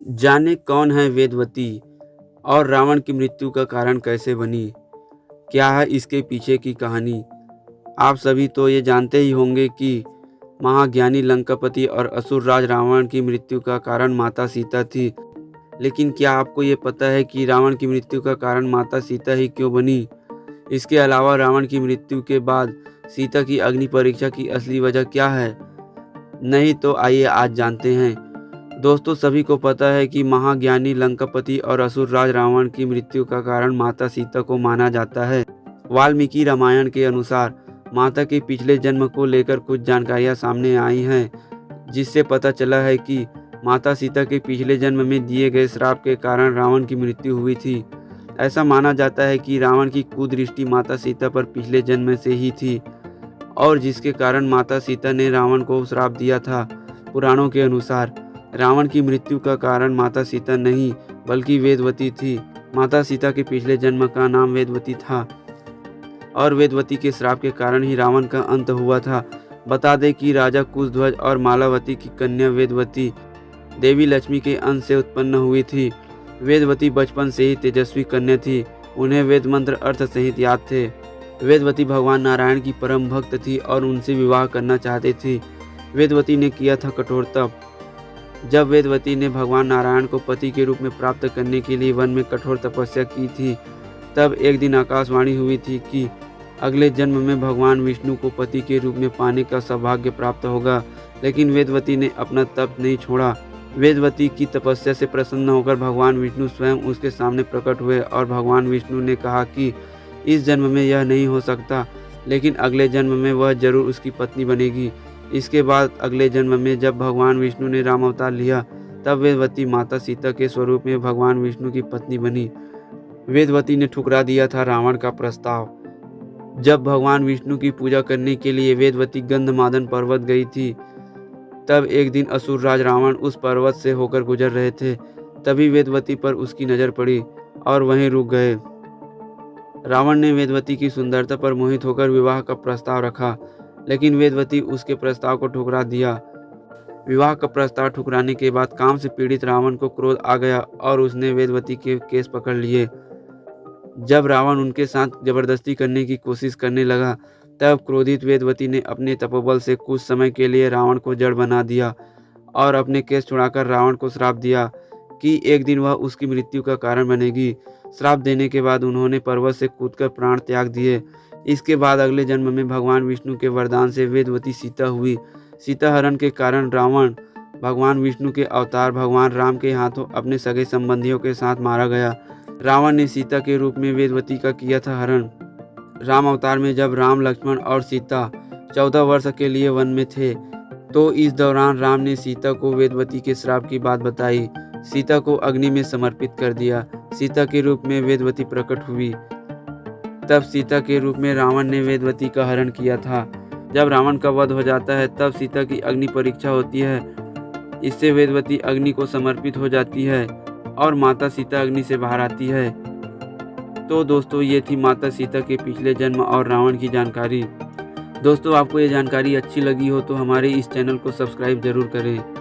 जाने कौन है वेदवती और रावण की मृत्यु का कारण कैसे बनी? क्या है इसके पीछे की कहानी? आप सभी तो ये जानते ही होंगे कि महाज्ञानी लंकापति और असुर राज रावण की मृत्यु का कारण माता सीता थी। लेकिन क्या आपको ये पता है कि रावण की मृत्यु का कारण माता सीता ही क्यों बनी? इसके अलावा रावण की मृत्यु के बाद सीता की अग्नि परीक्षा की असली वजह क्या है? नहीं तो आइए आज जानते हैं। दोस्तों, सभी को पता है कि महाज्ञानी लंकापति और असुर राज रावण की मृत्यु का कारण माता सीता को माना जाता है। वाल्मीकि रामायण के अनुसार माता के पिछले जन्म को लेकर कुछ जानकारियां सामने आई हैं, जिससे पता चला है कि माता सीता के पिछले जन्म में दिए गए श्राप के कारण रावण की मृत्यु हुई थी। ऐसा माना जाता है कि रावण की कुदृष्टि माता सीता पर पिछले जन्म से ही थी और जिसके कारण माता सीता ने रावण को श्राप दिया था। पुराणों के अनुसार रावण की मृत्यु का कारण माता सीता नहीं बल्कि वेदवती थी। माता सीता के पिछले जन्म का नाम वेदवती था और वेदवती के श्राप के कारण ही रावण का अंत हुआ था। बता दें कि राजा कुशध्वज और मालावती की कन्या वेदवती देवी लक्ष्मी के अंश से उत्पन्न हुई थी। वेदवती बचपन से ही तेजस्वी कन्या थी। उन्हें वेद मंत्र अर्थ सहित याद थे। वेदवती भगवान नारायण की परम भक्त थी और उनसे विवाह करना चाहती थी। वेदवती ने किया था कठोर तप। जब वेदवती ने भगवान नारायण को पति के रूप में प्राप्त करने के लिए वन में कठोर तपस्या की थी, तब एक दिन आकाशवाणी हुई थी कि अगले जन्म में भगवान विष्णु को पति के रूप में पाने का सौभाग्य प्राप्त होगा। लेकिन वेदवती ने अपना तप नहीं छोड़ा। वेदवती की तपस्या से प्रसन्न होकर भगवान विष्णु स्वयं उसके सामने प्रकट हुए और भगवान विष्णु ने कहा कि इस जन्म में यह नहीं हो सकता, लेकिन अगले जन्म में वह जरूर उसकी पत्नी बनेगी। इसके बाद अगले जन्म में जब भगवान विष्णु ने राम अवतार लिया, तब वेदवती माता सीता के स्वरूप में भगवान विष्णु की पत्नी बनी। वेदवती ने ठुकरा दिया था रावण का प्रस्ताव। जब भगवान विष्णु की पूजा करने के लिए वेदवती गंधमादन पर्वत गई थी, तब एक दिन असुर राज रावण उस पर्वत से होकर गुजर रहे थे। तभी वेदवती पर उसकी नज़र पड़ी और वहीं रुक गए। रावण ने वेदवती की सुंदरता पर मोहित होकर विवाह का प्रस्ताव रखा, लेकिन वेदवती उसके प्रस्ताव को ठुकरा दिया। विवाह का प्रस्ताव ठुकराने के बाद काम से पीड़ित रावण को क्रोध आ गया और उसने वेदवती के केस पकड़ लिए। जब रावण उनके साथ जबरदस्ती करने की कोशिश करने लगा, तब क्रोधित वेदवती ने अपने तपोबल से कुछ समय के लिए रावण को जड़ बना दिया और अपने केस छुड़ाकर रावण को श्राप दिया कि एक दिन वह उसकी मृत्यु का कारण बनेगी। श्राप देने के बाद उन्होंने पर्वत से कूदकर प्राण त्याग दिए। इसके बाद अगले जन्म में भगवान विष्णु के वरदान से वेदवती सीता हुई। सीता हरण के कारण रावण भगवान विष्णु के अवतार भगवान राम के हाथों अपने सगे संबंधियों के साथ मारा गया। रावण ने सीता के रूप में वेदवती का किया था हरण। राम अवतार में जब राम, लक्ष्मण और सीता 14 वर्ष के लिए वन में थे, तो इस दौरान राम ने सीता को वेदवती के श्राप की बात बताई। सीता को अग्नि में समर्पित कर दिया। सीता के रूप में वेदवती प्रकट हुई। तब सीता के रूप में रावण ने वेदवती का हरण किया था। जब रावण का वध हो जाता है, तब सीता की अग्नि परीक्षा होती है। इससे वेदवती अग्नि को समर्पित हो जाती है और माता सीता अग्नि से बाहर आती है। तो दोस्तों, ये थी माता सीता के पिछले जन्म और रावण की जानकारी। दोस्तों, आपको ये जानकारी अच्छी लगी हो तो हमारे इस चैनल को सब्सक्राइब जरूर करें।